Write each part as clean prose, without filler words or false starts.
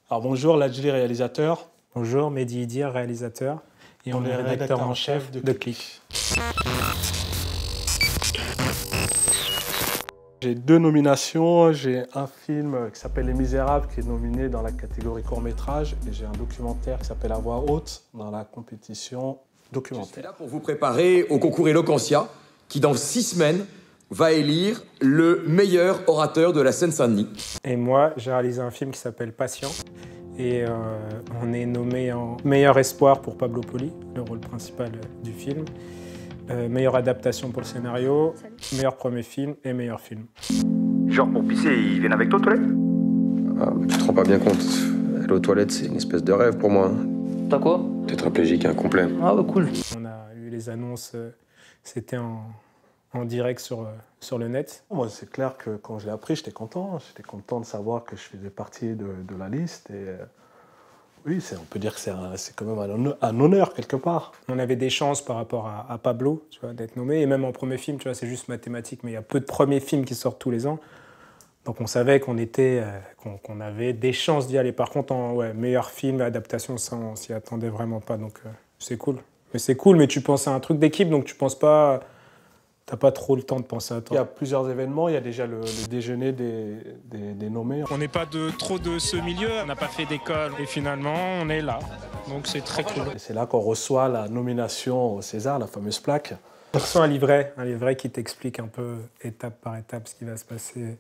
Alors bonjour, Ladjli, réalisateur. Bonjour, Mehdi Idir, réalisateur. Et on est rédacteur en chef de Click. J'ai 2 nominations. J'ai un film qui s'appelle Les Misérables qui est nominé dans la catégorie court-métrage et j'ai un documentaire qui s'appelle À voix haute dans la compétition documentaire. Je suis là pour vous préparer au concours Eloquentia qui dans 6 semaines va élire le meilleur orateur de la Seine-Saint-Denis. Et moi, j'ai réalisé un film qui s'appelle Patient. Et on est nommé en meilleur espoir pour Pablo Poli, le rôle principal du film. Meilleure adaptation pour le scénario, meilleur premier film et meilleur film. Genre pour pisser, ils viennent avec toi aux toilettes? Tu te rends pas bien compte. Aller aux toilettes, c'est une espèce de rêve pour moi. T'as quoi? Tétraplégique incomplet. Ah bah cool. On a eu les annonces, c'était en direct sur le net. Moi, c'est clair que quand je l'ai appris, j'étais content. J'étais content de savoir que je faisais partie de la liste. Et oui, on peut dire que c'est quand même un honneur quelque part. On avait des chances par rapport à Pablo, tu vois, d'être nommé. Et même en premier film, tu vois, c'est juste mathématique, mais il y a peu de premiers films qui sortent tous les ans. Donc on savait qu'on avait des chances d'y aller. Par contre, meilleur film, adaptation, ça, on s'y attendait vraiment pas. Donc c'est cool. Mais c'est cool, mais tu penses à un truc d'équipe, donc tu penses pas... T'as pas trop le temps de penser à toi. Il y a plusieurs événements. Il y a déjà le déjeuner des nommés. On n'est pas trop de ce milieu, on n'a pas fait d'école. Et finalement, on est là. Donc c'est très cool. Et c'est là qu'on reçoit la nomination au César, la fameuse plaque. On reçoit un livret qui t'explique un peu, étape par étape, ce qui va se passer.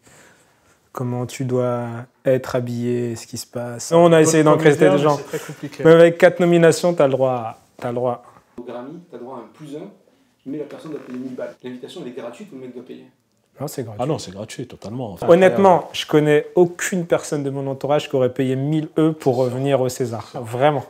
Comment tu dois être habillé, ce qui se passe. On a essayé d'encrester des gens. C'est très compliqué. Mais avec 4 nominations, t'as le droit. Au Grammy, t'as droit à un +1, mais la personne doit payer 1000 balles. L'invitation, elle est gratuite ou le mec doit payer? Non, c'est gratuit. Ah non, c'est gratuit, totalement. Enfin, honnêtement, je connais aucune personne de mon entourage qui aurait payé 1000 € pour venir au César. Vraiment.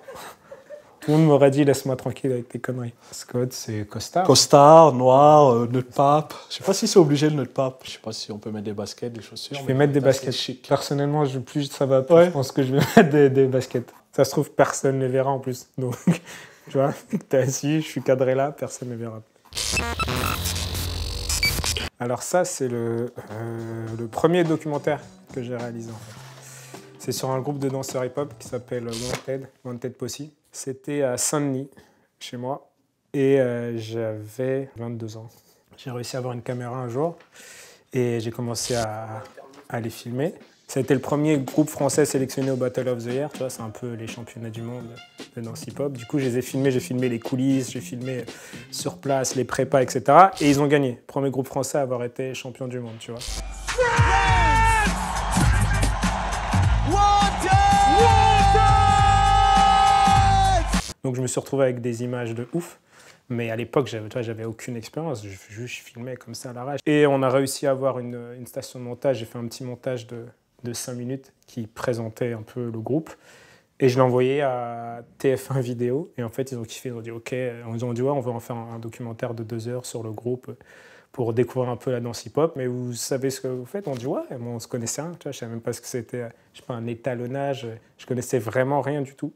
Tout le monde m'aurait dit, laisse-moi tranquille avec tes conneries. Scott, c'est costard. Costard, noir, nœud de pape. Je sais pas si c'est obligé le nœud de pape. Je sais pas si on peut mettre des baskets, des chaussures. Je vais mettre des baskets. Chic. Personnellement, plus ça va, plus je pense que je vais mettre des baskets. Ça se trouve, personne ne les verra en plus. Donc, tu vois, t'es assis, je suis cadré là, personne ne les verra. Alors ça, c'est le premier documentaire que j'ai réalisé en fait. C'est sur un groupe de danseurs hip-hop qui s'appelle Wanted Posse. C'était à Saint-Denis, chez moi, et j'avais 22 ans. J'ai réussi à avoir une caméra un jour et j'ai commencé à les filmer. Ça a été le premier groupe français sélectionné au Battle of the Year, tu vois, c'est un peu les championnats du monde de danse hip-hop. Du coup, je les ai filmés, j'ai filmé les coulisses, j'ai filmé sur place, les prépas, etc. Et ils ont gagné. Premier groupe français à avoir été champion du monde, tu vois. Donc je me suis retrouvé avec des images de ouf. Mais à l'époque, j'avais aucune expérience, je filmais comme ça à l'arrache. Et on a réussi à avoir une station de montage, j'ai fait un petit montage de 5 minutes qui présentait un peu le groupe. Et je l'ai envoyé à TF1 Vidéo. Et en fait, ils ont kiffé, ils ont dit OK, ils ont dit ouais, on veut en faire un documentaire de 2 heures sur le groupe pour découvrir un peu la danse hip-hop. Mais vous savez ce que vous faites? On dit ouais, moi, on se connaissait rien, tu vois, je savais même pas ce que c'était, je sais pas, un étalonnage, je connaissais vraiment rien du tout.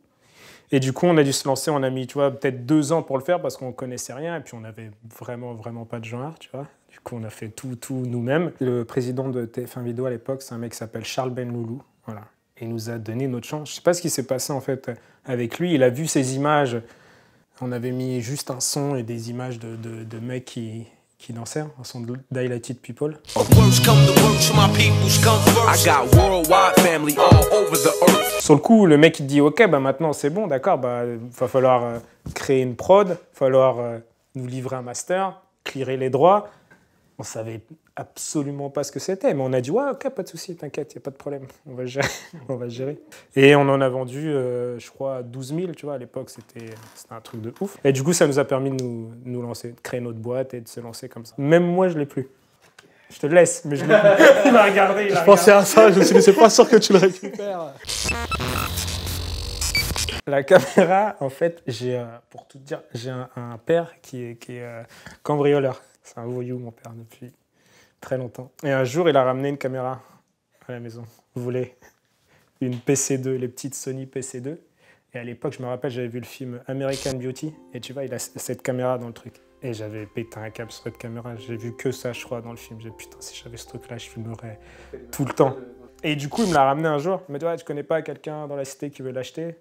Et du coup, on a dû se lancer, on a mis, tu vois, peut-être 2 ans pour le faire parce qu'on connaissait rien et puis on avait vraiment pas de genre, tu vois. Du coup, on a fait tout nous-mêmes. Le président de TF1 Vidéo à l'époque, c'est un mec qui s'appelle Charles Benloulou, voilà. Et il nous a donné notre chance. Je sais pas ce qui s'est passé en fait avec lui. Il a vu ces images. On avait mis juste un son et des images de mecs qui dansaient, un son d'Highlighted People. Sur le coup, le mec il dit ok, bah maintenant c'est bon, d'accord, bah va falloir créer une prod, va falloir nous livrer un master, clearer les droits. On savait absolument pas ce que c'était, mais on a dit ouais, ok, pas de souci, t'inquiète, y a pas de problème, on va gérer, on va gérer. Et on en a vendu, je crois, 12 000, tu vois, à l'époque c'était un truc de ouf. Et du coup, ça nous a permis de nous lancer, de créer notre boîte et de se lancer comme ça. Même moi, je l'ai plus. Je te laisse, mais je l'ai plus. Il m'a regardé, Je pensais à ça, je me suis dit, c'est pas sûr que tu le récupères. La caméra, en fait, pour tout te dire, j'ai un père qui est cambrioleur. C'est un voyou, mon père, depuis très longtemps. Et un jour, il a ramené une caméra à la maison. Vous voulez une PC2, les petites Sony PC2. Et à l'époque, je me rappelle, j'avais vu le film American Beauty. Et tu vois, il a cette caméra dans le truc. Et j'avais pété un câble sur cette caméra. J'ai vu que ça, je crois, dans le film. J'ai dit, putain, si j'avais ce truc-là, je filmerais tout le temps. Et du coup, il me l'a ramené un jour. Il m'a dit, ouais, tu connais pas quelqu'un dans la cité qui veut l'acheter?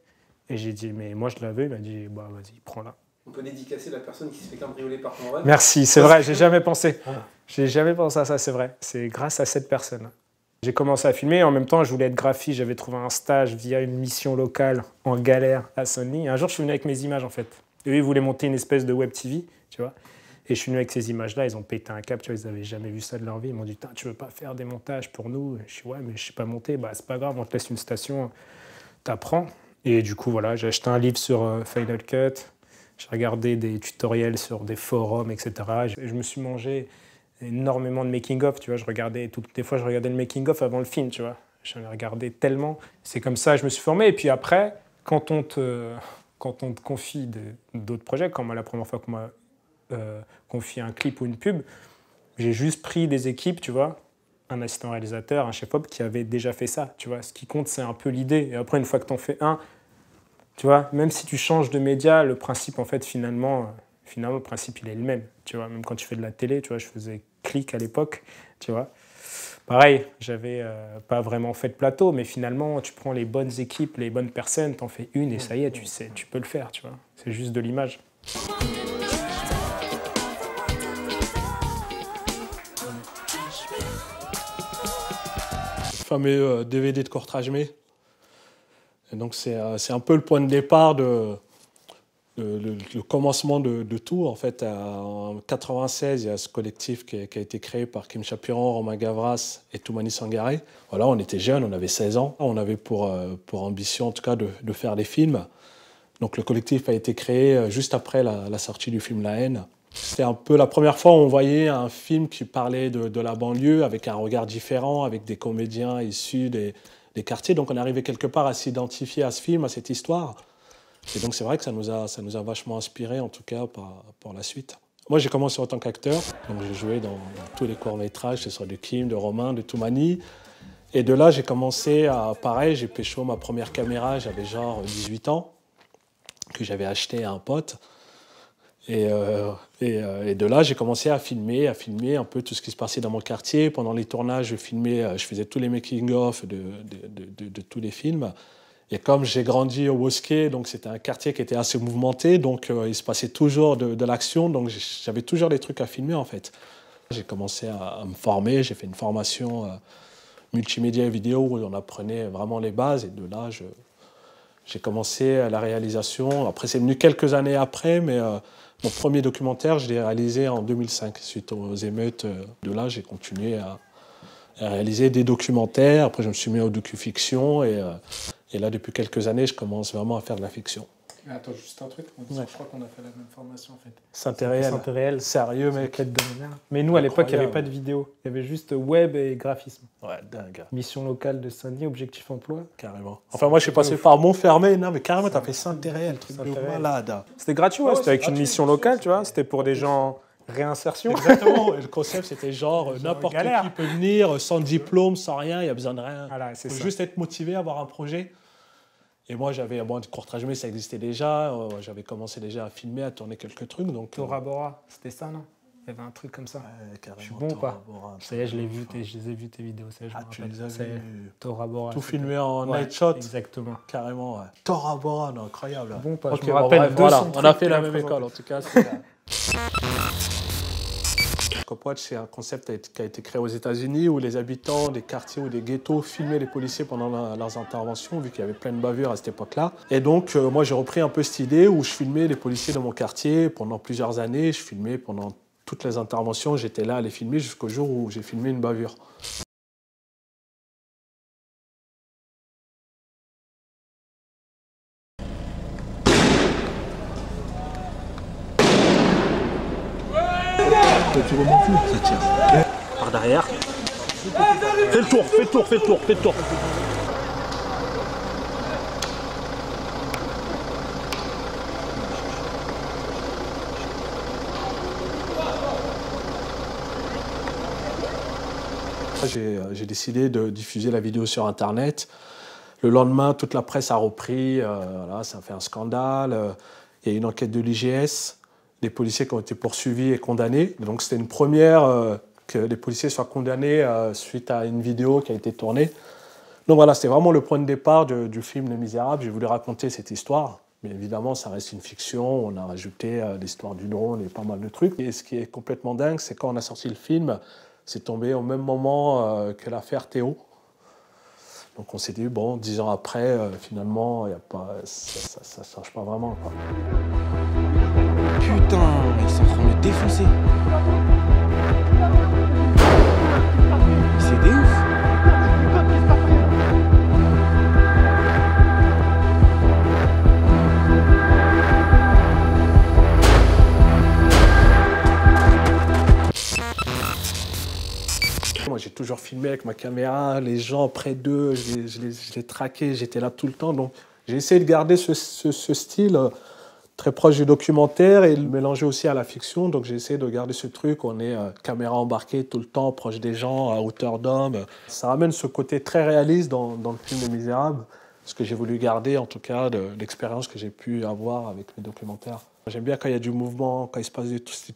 Et j'ai dit, mais moi, je l'avais. Il m'a dit, bah, vas-y, prends-la. On peut dédicacer la personne qui se fait cambrioler par ton rêve. Merci, c'est vrai, j'ai jamais pensé. J'ai jamais pensé à ça, c'est vrai. C'est grâce à cette personne. J'ai commencé à filmer. En même temps, je voulais être graphiste. J'avais trouvé un stage via une mission locale en galère à Saint-Denis. Un jour, je suis venu avec mes images, en fait. Eux, ils voulaient monter une espèce de web TV, tu vois. Et je suis venu avec ces images-là. Ils ont pété un câble, tu vois. Ils n'avaient jamais vu ça de leur vie. Ils m'ont dit, tu veux pas faire des montages pour nous? Je suis, ouais, mais je sais pas monter. Bah, c'est pas grave, on te laisse une station, t'apprends. Et du coup, voilà, j'ai acheté un livre sur Final Cut. J'ai regardé des tutoriels sur des forums, etc. Je me suis mangé énormément de making-of, tu vois. Des fois, je regardais le making-of avant le film, tu vois. J'en ai regardé tellement. C'est comme ça que je me suis formé. Et puis après, quand on te confie d'autres projets, comme la première fois qu'on m'a confié un clip ou une pub, j'ai juste pris des équipes, tu vois, un assistant réalisateur, un chef-op qui avait déjà fait ça, tu vois. Ce qui compte, c'est un peu l'idée. Et après, une fois que tu en fais un, tu vois, même si tu changes de média, le principe, en fait, finalement, le principe, il est le même. Tu vois, même quand tu fais de la télé, tu vois, je faisais Click à l'époque, tu vois. Pareil, j'avais pas vraiment fait de plateau, mais finalement, tu prends les bonnes équipes, les bonnes personnes, t'en fais une et ça y est, tu sais, tu peux le faire, tu vois. C'est juste de l'image. Le fameux DVD de Courtrage May. Et donc c'est un peu le point de départ le commencement de tout. En fait, en 96, il y a ce collectif qui a été créé par Kim Chapuran, Romain Gavras et Toumani Sangaré. Voilà, on était jeunes, on avait 16 ans. On avait pour ambition, en tout cas, de faire des films. Donc le collectif a été créé juste après la sortie du film La Haine. C'était un peu la première fois où on voyait un film qui parlait de la banlieue avec un regard différent, avec des comédiens issus des quartiers. Donc on est arrivé quelque part à s'identifier à ce film, à cette histoire. Et donc c'est vrai que ça nous a vachement inspiré, en tout cas, pour la suite. Moi, j'ai commencé en tant qu'acteur. Donc j'ai joué dans tous les courts-métrages, que ce soit de Kim, de Romain, de Toumani. Et de là, j'ai commencé pareil, j'ai pécho ma première caméra, j'avais genre 18 ans, que j'avais acheté à un pote. Et de là, j'ai commencé à filmer un peu tout ce qui se passait dans mon quartier. Pendant les tournages, je faisais tous les making-of de tous les films. Et comme j'ai grandi au Bosquet, donc c'était un quartier qui était assez mouvementé, donc il se passait toujours de l'action, donc j'avais toujours des trucs à filmer en fait. J'ai commencé à me former, j'ai fait une formation multimédia et vidéo où on apprenait vraiment les bases, et de là, j'ai commencé la réalisation. Après, c'est venu quelques années après, mais mon premier documentaire, je l'ai réalisé en 2005, suite aux émeutes. De là, j'ai continué à réaliser des documentaires. Après, je me suis mis aux docu-fiction. Et là, depuis quelques années, je commence vraiment à faire de la fiction. Attends, juste un truc. Je crois qu'on a fait la même formation, en fait. Saint-Réel. Sérieux, mec. Mais nous, à l'époque, il n'y avait pas de vidéo. Il y avait juste web et graphisme. Ouais, dingue. Mission locale de Saint-Denis, objectif emploi. Carrément. Enfin, moi, je suis passé par Montfermeil. Non, mais carrément, t'as fait Saint-Réel, truc de malade. C'était gratuit, ouais. C'était avec une mission locale, tu vois. C'était pour des gens réinsertion. Exactement. Et le concept, c'était genre n'importe qui peut venir, sans diplôme, sans rien, il n'y a besoin de rien. Voilà, c'est ça. Faut juste être motivé, avoir un projet. Et moi, j'avais du Courtrage May, ça existait déjà. J'avais commencé déjà à filmer, à tourner quelques trucs. Donc, Tora Bora, c'était ça, non? Il y avait un truc comme ça. Ouais, carrément. Je suis bon, quoi. Bora, ça y est, je les ai vues tes vidéos. Ça y est, tu les as vues. Tora Bora. Tout filmé en night shot. Exactement. Carrément, ouais. Tora Bora, non, incroyable. Bon, pas. Okay, je me rappelle. Voilà, on a fait la même école, en tout cas. Copwatch, c'est un concept qui a été créé aux États-Unis où les habitants des quartiers ou des ghettos filmaient les policiers pendant leurs interventions, vu qu'il y avait plein de bavures à cette époque-là. Et donc, moi, j'ai repris un peu cette idée où je filmais les policiers dans mon quartier pendant plusieurs années. Je filmais pendant toutes les interventions. J'étais là à les filmer jusqu'au jour où j'ai filmé une bavure. Tu remontes plus, ça tire. Par derrière. Fais le tour. J'ai décidé de diffuser la vidéo sur Internet. Le lendemain, toute la presse a repris. Voilà, ça a fait un scandale. Il y a une enquête de l'IGS. Des policiers qui ont été poursuivis et condamnés. Donc c'était une première que les policiers soient condamnés suite à une vidéo qui a été tournée. Donc voilà, c'était vraiment le point de départ du film Les Misérables. J'ai voulu raconter cette histoire. Mais évidemment, ça reste une fiction. On a rajouté l'histoire du drone et pas mal de trucs. Et ce qui est complètement dingue, c'est quand on a sorti le film, c'est tombé au même moment que l'affaire Théo. Donc on s'est dit, bon, 10 ans après, finalement, y a pas, ça ne change pas vraiment, quoi. Putain, ils sont en train de me défoncer. C'est des ouf. Moi, j'ai toujours filmé avec ma caméra, les gens près d'eux, je les traquais, j'étais là tout le temps. Donc, j'ai essayé de garder ce style très proche du documentaire et le mélanger aussi à la fiction. Donc, j'ai essayé de garder ce truc. On est caméra embarquée tout le temps, proche des gens, à hauteur d'homme. Ça ramène ce côté très réaliste dans le film Les Misérables, ce que j'ai voulu garder, en tout cas, de l'expérience que j'ai pu avoir avec mes documentaires. J'aime bien quand il y a du mouvement, quand il se passe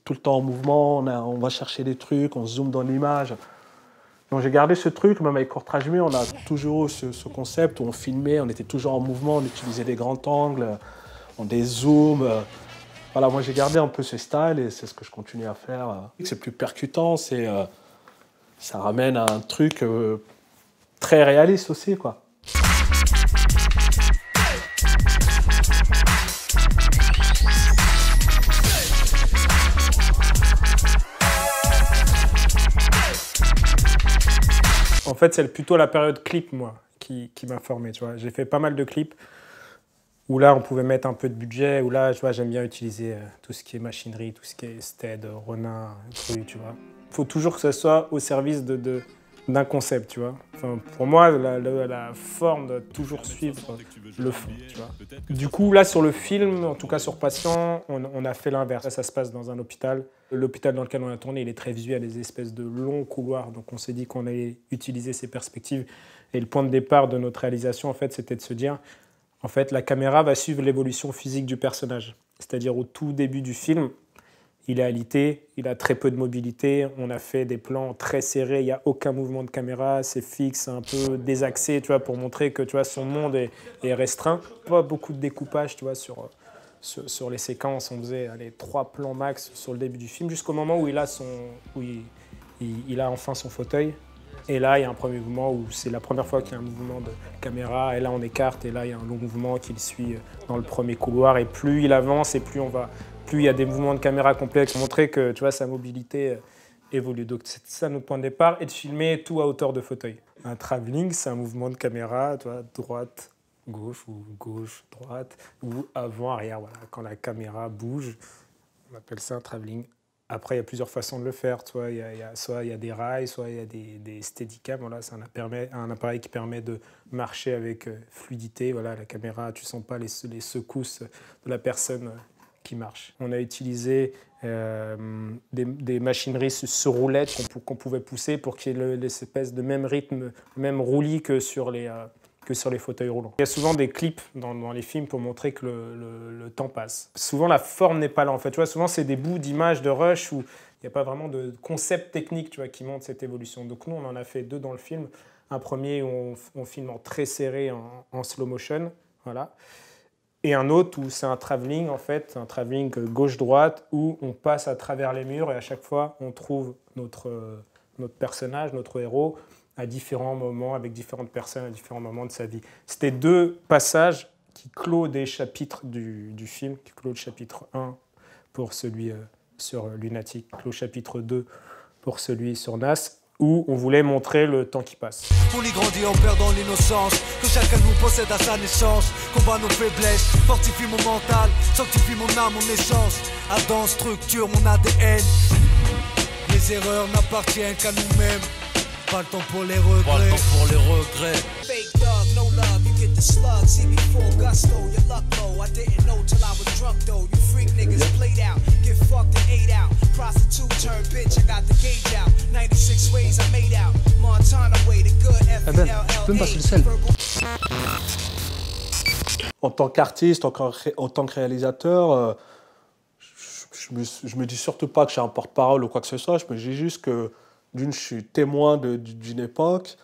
tout le temps en mouvement, on va chercher des trucs, on zoome dans l'image. Donc j'ai gardé ce truc, même avec Courtrajmé, on a toujours eu ce concept où on filmait, on était toujours en mouvement, on utilisait des grands angles, on des zooms. Voilà, moi j'ai gardé un peu ce style et c'est ce que je continue à faire. C'est plus percutant, ça ramène à un truc très réaliste aussi, quoi. En fait, c'est plutôt la période clip, moi, qui m'a formé, tu vois. J'ai fait pas mal de clips où là, on pouvait mettre un peu de budget, où là, tu vois, j'aime bien utiliser tout ce qui est machinerie, tout ce qui est stead, Ronin, Cru, tu vois. Il faut toujours que ça soit au service d'un concept, tu vois. Enfin, pour moi, la forme doit toujours suivre le fond, tu vois. Du coup, là, sur le film, en tout cas sur Patient, on a fait l'inverse. Ça se passe dans un hôpital. L'hôpital dans lequel on a tourné, il est très visuel, des espèces de longs couloirs. Donc, on s'est dit qu'on allait utiliser ces perspectives. Et le point de départ de notre réalisation, en fait, c'était de se dire, en fait, la caméra va suivre l'évolution physique du personnage. C'est-à-dire, au tout début du film, il est alité, il a très peu de mobilité, on a fait des plans très serrés, il n'y a aucun mouvement de caméra, c'est fixe, un peu désaxé, tu vois, pour montrer que tu vois, son monde est restreint. Pas beaucoup de découpage, tu vois, sur les séquences, on faisait 3 plans max sur le début du film, jusqu'au moment où il a enfin son fauteuil. Et là, il y a un premier mouvement où c'est la première fois qu'il y a un mouvement de caméra, et là on écarte, et là il y a un long mouvement qui le suit dans le premier couloir, et plus il avance, et plus il y a des mouvements de caméra complexes pour montrer que tu vois, sa mobilité évolue. Donc c'est ça notre point de départ, et de filmer tout à hauteur de fauteuil. Un travelling, c'est un mouvement de caméra, tu vois, droite, gauche, ou gauche, droite, ou avant, arrière. Voilà. Quand la caméra bouge, on appelle ça un travelling. Après, il y a plusieurs façons de le faire. Soit il y a des rails, soit il y a des steadicam. Voilà, c'est un appareil qui permet de marcher avec fluidité. Voilà, la caméra, tu ne sens pas les secousses de la personne qui marche. On a utilisé des machineries sur roulettes qu'on pouvait pousser pour qu'il y ait l'espèce de même rythme, même roulis que sur les fauteuils roulants. Il y a souvent des clips dans les films pour montrer que le temps passe. Souvent, la forme n'est pas là, en fait. Tu vois, souvent, c'est des bouts d'images de rush où il n'y a pas vraiment de concept technique, tu vois, qui montre cette évolution. Donc nous, on en a fait 2 dans le film. Un premier où on filme en très serré, en slow motion, voilà. Et un autre où c'est un travelling, en fait, un travelling gauche-droite, où on passe à travers les murs et à chaque fois, on trouve notre personnage, notre héros, à différents moments, avec différentes personnes, à différents moments de sa vie. C'était 2 passages qui clôt des chapitres du film, qui clôt le chapitre 1 pour celui sur Lunatic, clôt le chapitre 2 pour celui sur Nas, où on voulait montrer le temps qui passe. On y grandit en perdant l'innocence, que chacun nous possède à sa naissance. Combat nos faiblesses, fortifie mon mental, sanctifie mon âme, mon essence. Adam structure mon ADN. Les erreurs n'appartiennent qu'à nous-mêmes. Pas le temps pour les regrets. Pas le temps pour les regrets. Fake dog, no love, you get the slug. See me full gusto, your luck low. I didn't know till I was drunk though. You freak niggas played out, get fucked and ate out. Prostitute turn bitch, I got the gauge out. 96 ways I made out. Montana way, the good FLL. Tu peux me passer le sel? En tant qu'artiste, en tant que réalisateur, je me dis surtout pas que je suis un porte-parole ou quoi que ce soit. Je me dis juste que, d'une, je suis témoin d'une époque.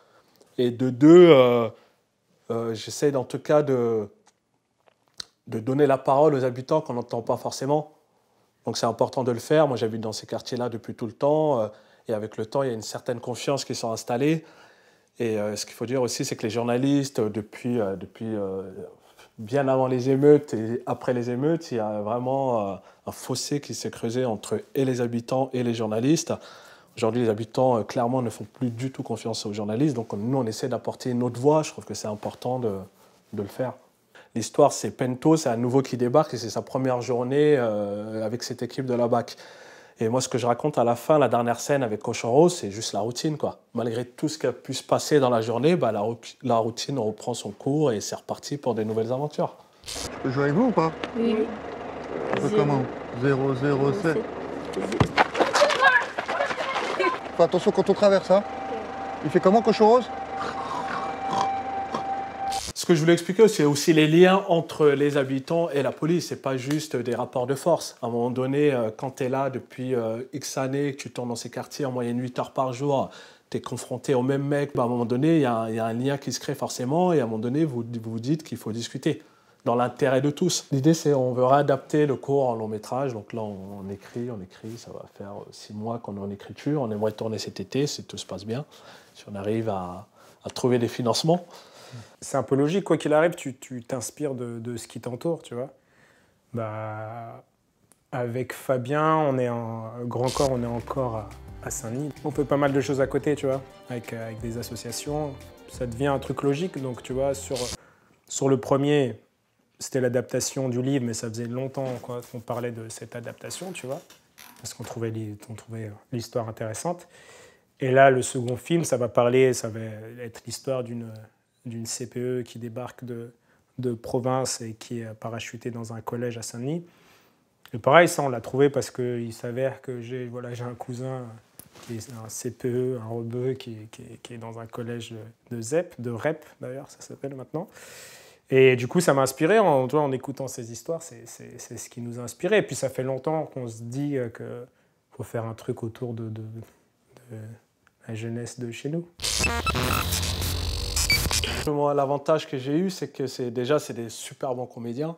Et de deux, j'essaie en tout cas de donner la parole aux habitants qu'on n'entend pas forcément. Donc c'est important de le faire. Moi, j'habite dans ces quartiers-là depuis tout le temps. Et avec le temps, il y a une certaine confiance qui s'est installée. Et ce qu'il faut dire aussi, c'est que les journalistes, depuis bien avant les émeutes et après les émeutes, il y a vraiment un fossé qui s'est creusé entre et les habitants et les journalistes. Aujourd'hui, les habitants, clairement, ne font plus du tout confiance aux journalistes. Donc nous, on essaie d'apporter une autre voix. Je trouve que c'est important de le faire. L'histoire, c'est Pento, c'est un nouveau qui débarque et c'est sa première journée avec cette équipe de la BAC. Et moi, ce que je raconte à la fin, la dernière scène avec Cochon Rose, c'est juste la routine, quoi. Malgré tout ce qui a pu se passer dans la journée, bah, la routine reprend son cours et c'est reparti pour des nouvelles aventures. Je peux jouer avec vous ou pas? Oui. On fait comment? 007. Fais attention quand on traverse, hein. Il fait comment, Cochon Rose? Ce que je voulais expliquer, c'est aussi les liens entre les habitants et la police. Ce n'est pas juste des rapports de force. À un moment donné, quand tu es là depuis X années, que tu tournes dans ces quartiers en moyenne 8 heures par jour, tu es confronté au même mec, bah, à un moment donné, il y a un lien qui se crée forcément et à un moment donné, vous vous dites qu'il faut discuter dans l'intérêt de tous. L'idée, c'est qu'on veut réadapter le cours en long métrage. Donc là, on écrit. Ça va faire 6 mois qu'on est en écriture. On aimerait tourner cet été, si tout se passe bien, si on arrive à trouver des financements. C'est un peu logique, quoi qu'il arrive, tu t'inspires de ce qui t'entoure, tu vois. Bah, avec Fabien, on est en Grand Corps, on est encore à Saint-Denis. On fait pas mal de choses à côté, tu vois, avec des associations. Ça devient un truc logique, donc tu vois, sur le premier, c'était l'adaptation du livre, mais ça faisait longtemps qu'on parlait de cette adaptation, tu vois, parce qu'on trouvait l'histoire intéressante. Et là, le second film, ça va être l'histoire d'une CPE qui débarque de province et qui est parachutée dans un collège à Saint-Denis. Et pareil, ça, on l'a trouvé parce qu'il s'avère que j'ai un cousin qui est un CPE, un rebeu, qui est dans un collège de REP, d'ailleurs, ça s'appelle maintenant. Et du coup, ça m'a inspiré. En écoutant ces histoires, c'est ce qui nous a inspiré. Et puis, ça fait longtemps qu'on se dit qu'il faut faire un truc autour de la jeunesse de chez nous. L'avantage que j'ai eu, c'est que c'est des super bons comédiens.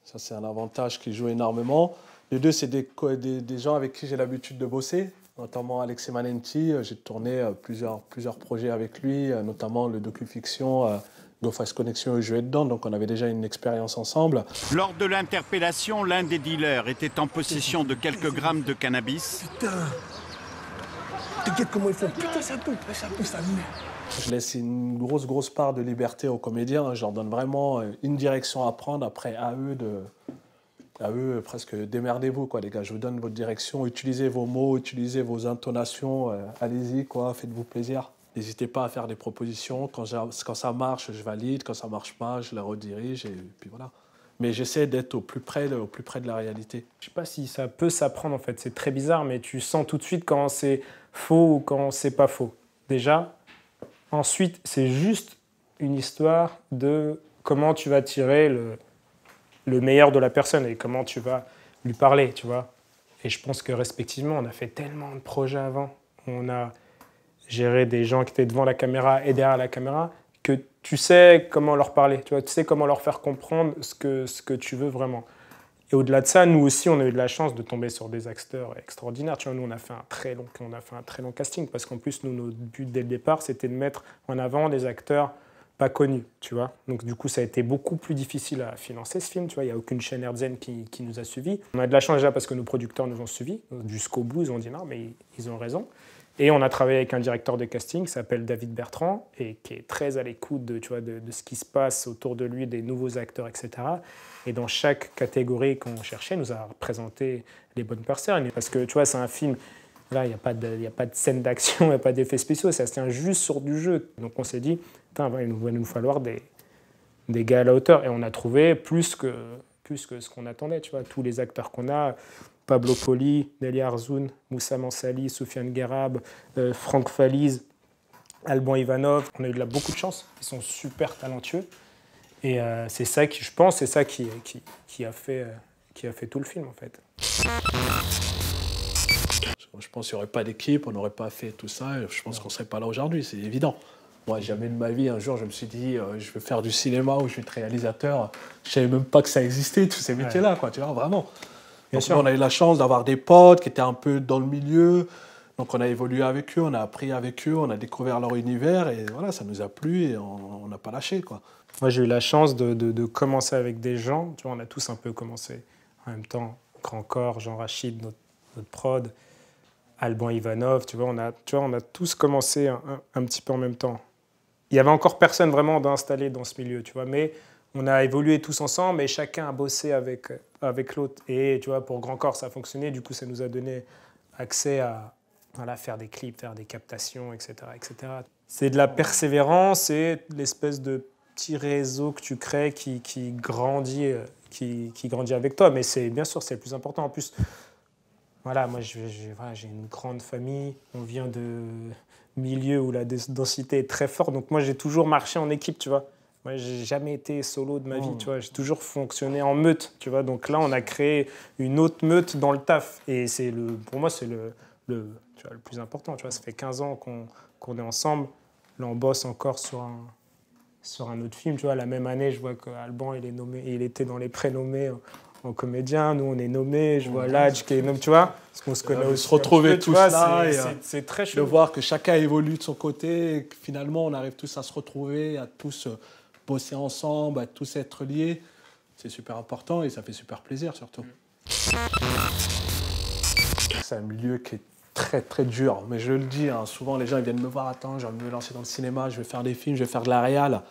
Ça, c'est un avantage qui joue énormément. Les deux, c'est des gens avec qui j'ai l'habitude de bosser, notamment Alexis Manenti. J'ai tourné plusieurs projets avec lui, notamment le docu-fiction Go Fast Connection et Jouer dedans. Donc, on avait déjà une expérience ensemble. Lors de l'interpellation, l'un des dealers était en possession de quelques grammes de cannabis. Putain! T'inquiète comment ils font. Putain, ça pousse à venir. Je laisse une grosse part de liberté aux comédiens. Je leur donne vraiment une direction à prendre. Après, à eux presque démerdez-vous, quoi, les gars. Je vous donne votre direction. Utilisez vos mots, utilisez vos intonations. Allez-y, quoi. Faites-vous plaisir. N'hésitez pas à faire des propositions. Quand ça marche, je valide. Quand ça marche pas, je les redirige. Et puis voilà. Mais j'essaie d'être au plus près de la réalité. Je sais pas si ça peut s'apprendre, en fait. C'est très bizarre, mais tu sens tout de suite quand c'est faux ou quand c'est pas faux. Déjà. Ensuite, c'est juste une histoire de comment tu vas tirer le meilleur de la personne et comment tu vas lui parler, tu vois. Et je pense que respectivement, on a fait tellement de projets avant. On a géré des gens qui étaient devant la caméra et derrière la caméra que tu sais comment leur parler, tu vois, tu sais comment leur faire comprendre ce que tu veux vraiment. Et au-delà de ça, nous aussi, on a eu de la chance de tomber sur des acteurs extraordinaires. Tu vois, nous, on a fait un très long casting parce qu'en plus, nous, notre but dès le départ, c'était de mettre en avant des acteurs pas connus, tu vois. Donc, du coup, ça a été beaucoup plus difficile à financer ce film, tu vois. Il n'y a aucune chaîne hertzienne qui nous a suivis. On a de la chance déjà parce que nos producteurs nous ont suivis. Jusqu'au bout, ils ont dit non, mais ils ont raison. Et on a travaillé avec un directeur de casting qui s'appelle David Bertrand et qui est très à l'écoute de ce qui se passe autour de lui, des nouveaux acteurs, etc. Et dans chaque catégorie qu'on cherchait, il nous a présenté les bonnes personnes. Parce que tu vois, c'est un film, là, il n'y a pas de scène d'action, il n'y a pas d'effets spéciaux, ça se tient juste sur du jeu. Donc on s'est dit, il va nous falloir des gars à la hauteur. Et on a trouvé plus que ce qu'on attendait. Tu vois, tous les acteurs qu'on a, Pablo Poli, Delia Arzoun, Moussa Mansali, Soufiane Guerab, Franck Faliz, Alban Ivanov. On a eu beaucoup de chance, ils sont super talentueux. Et c'est ça qui, je pense, c'est ça qui a fait tout le film, en fait. Je pense qu'il n'y aurait pas d'équipe, on n'aurait pas fait tout ça. Je pense qu'on ne serait pas là aujourd'hui, c'est évident. Moi, jamais de ma vie, un jour, je me suis dit, je vais faire du cinéma ou je vais être réalisateur. Je savais même pas que ça existait, tous ces métiers-là, quoi, tu vois, vraiment. Donc, on a eu la chance d'avoir des potes qui étaient un peu dans le milieu. Donc, on a évolué avec eux, on a appris avec eux, on a découvert leur univers et voilà, ça nous a plu et on n'a pas lâché, quoi. Moi, j'ai eu la chance de commencer avec des gens. Tu vois, on a tous un peu commencé en même temps. Grand Corps, Jean Rachid, notre prod, Alban Ivanov. Tu vois, on a tous commencé un petit peu en même temps. Il n'y avait encore personne vraiment d'installé dans ce milieu, tu vois, mais on a évolué tous ensemble et chacun a bossé avec l'autre. Et tu vois, pour Grand Corps, ça a fonctionné. Du coup, ça nous a donné accès à faire des clips, faire des captations, etc., etc. C'est de la persévérance, c'est l'espèce de petit réseau que tu crées qui grandit avec toi. Mais bien sûr, c'est le plus important. En plus, voilà, moi, j'ai une grande famille. On vient de milieux où la densité est très forte. Donc moi, j'ai toujours marché en équipe, tu vois. Moi, j'ai jamais été solo de ma vie, tu vois. J'ai toujours fonctionné en meute, tu vois. Donc là, on a créé une autre meute dans le taf. Et pour moi, c'est le plus important, tu vois. Ça fait 15 ans qu'on est ensemble. Là, on bosse encore sur un autre film, tu vois. La même année, je vois qu'Alban, il était dans les prénommés en comédien. Nous, on est nommés. Je vois Ladj qui est nommé, tu vois. Parce qu'on se connaît aussi. Se retrouver tous là. C'est très chaud. De voir que chacun évolue de son côté et que finalement, on arrive tous à se retrouver, à tous bosser ensemble, à tous être liés. C'est super important et ça fait super plaisir, surtout. C'est un milieu qui est très, très dur. Mais je le dis, hein, souvent, les gens ils viennent me voir. Attends, j'ai envie de me lancer dans le cinéma, je vais faire des films, je vais faire de la réal.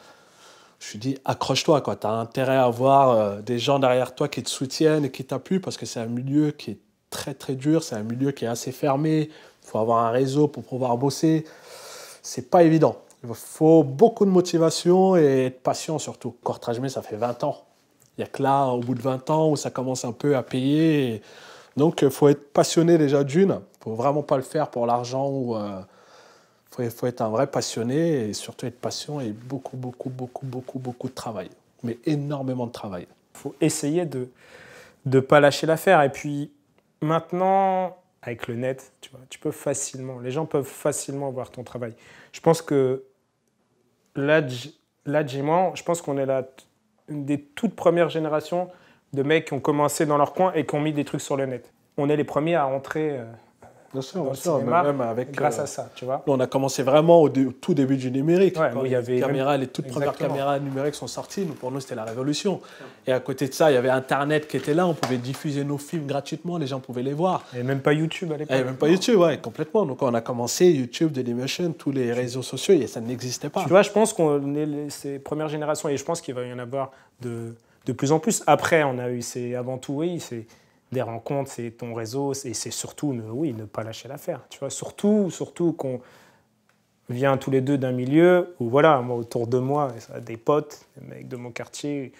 Je lui dis, accroche-toi, quoi. Tu as intérêt à avoir des gens derrière toi qui te soutiennent et qui t'appuient parce que c'est un milieu qui est très, très dur. C'est un milieu qui est assez fermé. Il faut avoir un réseau pour pouvoir bosser. C'est pas évident. Il faut beaucoup de motivation et de passion, surtout. Courtrajmé, ça fait 20 ans. Il n'y a que là, au bout de 20 ans, où ça commence un peu à payer. Donc, il faut être passionné déjà d'une. Il ne faut vraiment pas le faire pour l'argent ou... Il faut être un vrai passionné et surtout être patient et beaucoup de travail. Mais énormément de travail. Il faut essayer de ne pas lâcher l'affaire. Et puis maintenant, avec le net, tu vois, les gens peuvent facilement voir ton travail. Je pense que Ladj et moi, je pense qu'on est une des toutes premières générations de mecs qui ont commencé dans leur coin et qui ont mis des trucs sur le net. On est les premiers à entrer... Bien sûr, même avec, grâce à ça, tu vois. On a commencé vraiment au tout début du numérique. Ouais, quand il y avait les toutes premières caméras numériques sont sorties, pour nous, c'était la révolution. Et à côté de ça, il y avait Internet qui était là, on pouvait diffuser nos films gratuitement, les gens pouvaient les voir. Et même pas YouTube à l'époque. Et même pas YouTube, ouais, complètement. Donc on a commencé YouTube, Dailymotion, tous les réseaux sociaux, et ça n'existait pas. Tu vois, je pense qu'on est ces premières générations, et je pense qu'il va y en avoir de plus en plus. Après, on a eu, avant tout, oui, c'est... des rencontres, c'est ton réseau, et c'est surtout, ne pas lâcher l'affaire. Tu vois, surtout qu'on vient tous les deux d'un milieu où, voilà, moi, autour de moi, des potes, des mecs de mon quartier,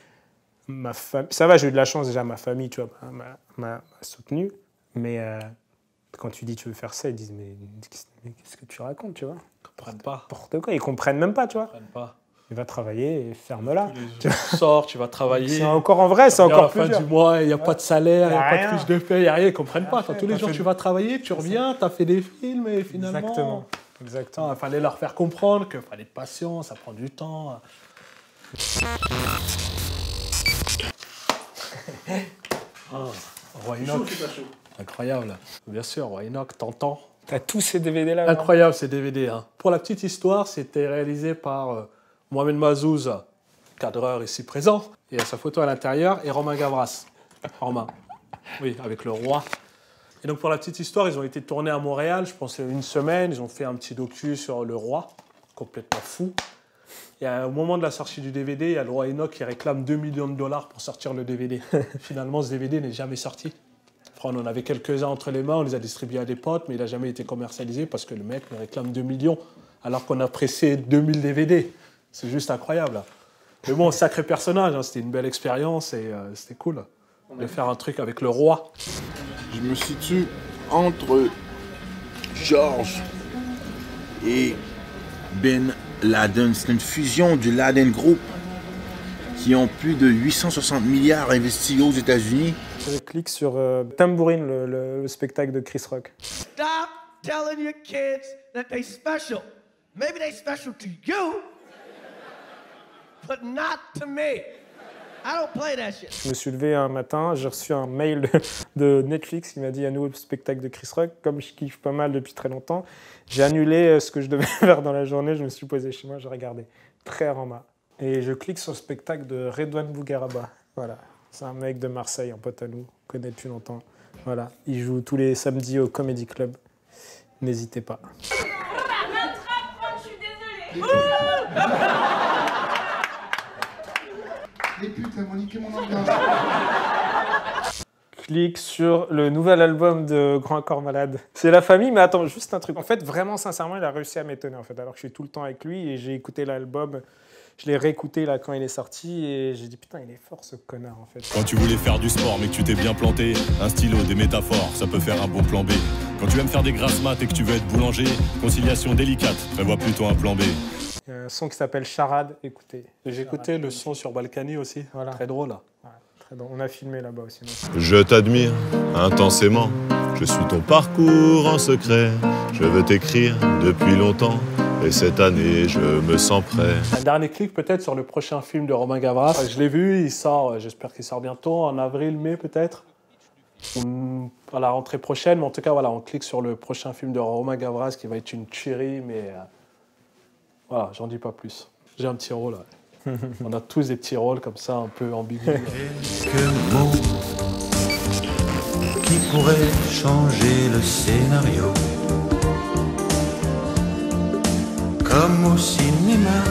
ma famille, ça va, j'ai eu de la chance déjà, ma famille, tu vois, m'a soutenu. Mais quand tu dis tu veux faire ça, ils disent, mais qu'est-ce que tu racontes, tu vois? Ils comprennent pas. N'importe quoi, ils comprennent même pas, tu vois. Ils comprennent pas. Tu vas travailler et ferme-la. Tu sors, tu vas travailler. C'est encore en vrai, c'est encore plus dur. À la fin du mois, il n'y a pas de salaire, il n'y a pas de fiche de paie, il n'y a rien, ils ne comprennent pas. Tous les jours, tu vas travailler, tu reviens, tu as fait des films et finalement... Exactement. Il fallait leur faire comprendre qu'il fallait être patient, ça prend du temps. Roi Enoch. Incroyable. Bien sûr, Roi Enoch, t'entends. T'as tous ces DVD-là. Incroyable ces DVD. Hein. Pour la petite histoire, c'était réalisé par... Mohamed Mazouz, cadreur ici présent, et à sa photo à l'intérieur, et Romain Gavras. Romain, oui, avec le roi. Et donc pour la petite histoire, ils ont été tournés à Montréal, je pense une semaine, ils ont fait un petit docu sur le roi, complètement fou. Et au moment de la sortie du DVD, il y a le roi Enoch qui réclame 2 millions de dollars pour sortir le DVD. Finalement, ce DVD n'est jamais sorti. Enfin, on en avait quelques-uns entre les mains, on les a distribués à des potes, mais il n'a jamais été commercialisé parce que le mec me réclame 2 millions, alors qu'on a pressé 2000 DVD. C'est juste incroyable. Mais bon, sacré personnage, hein, c'était une belle expérience et c'était cool de faire un truc avec le roi. Je me situe entre George et Ben Laden. C'est une fusion du Laden Group qui ont plus de 860 milliards investis aux États-Unis. Je clique sur Tambourine, le spectacle de Chris Rock. Stop telling your kids that they're special. Maybe they special to you, but not to me. I don't play that shit. Je me suis levé un matin, j'ai reçu un mail de Netflix qui m'a dit un nouveau spectacle de Chris Rock. Comme je kiffe pas mal depuis très longtemps, j'ai annulé ce que je devais faire dans la journée. Je me suis posé chez moi, j'ai regardé très rama. Et je clique sur le spectacle de Redouane Bougaraba. Voilà, c'est un mec de Marseille, un pote à nous, qu'on connaît depuis longtemps. Voilà, il joue tous les samedis au Comedy Club. N'hésitez pas. Je suis désolée. Les putes, elles m'ont niqué mon ambiance. Clique sur le nouvel album de Grand Corps Malade. C'est la famille, mais attends, juste un truc. En fait, vraiment, sincèrement, il a réussi à m'étonner, en fait, alors que je suis tout le temps avec lui et j'ai écouté l'album. Je l'ai réécouté là quand il est sorti et j'ai dit putain, il est fort ce connard en fait. Quand tu voulais faire du sport mais que tu t'es bien planté, un stylo, des métaphores, ça peut faire un bon plan B. Quand tu aimes faire des grasses maths et que tu veux être boulanger, conciliation délicate, prévois plutôt un plan B. Il y a un son qui s'appelle Charade, écoutez. J'ai écouté le son sur Balkany aussi, voilà. Très drôle là. Ouais, très drôle. On a filmé là-bas aussi. Je t'admire intensément, je suis ton parcours en secret, je veux t'écrire depuis longtemps. Et cette année, je me sens prêt. Un dernier clic peut-être sur le prochain film de Romain Gavras. Je l'ai vu, il sort, j'espère qu'il sort bientôt, en avril, mai peut-être. À la rentrée prochaine, mais en tout cas, voilà, on clique sur le prochain film de Romain Gavras qui va être une tuerie, mais voilà, j'en dis pas plus. J'ai un petit rôle. Ouais. On a tous des petits rôles comme ça, un peu ambigus. Quelques mots qui pourraient changer le scénario. Comme au cinéma.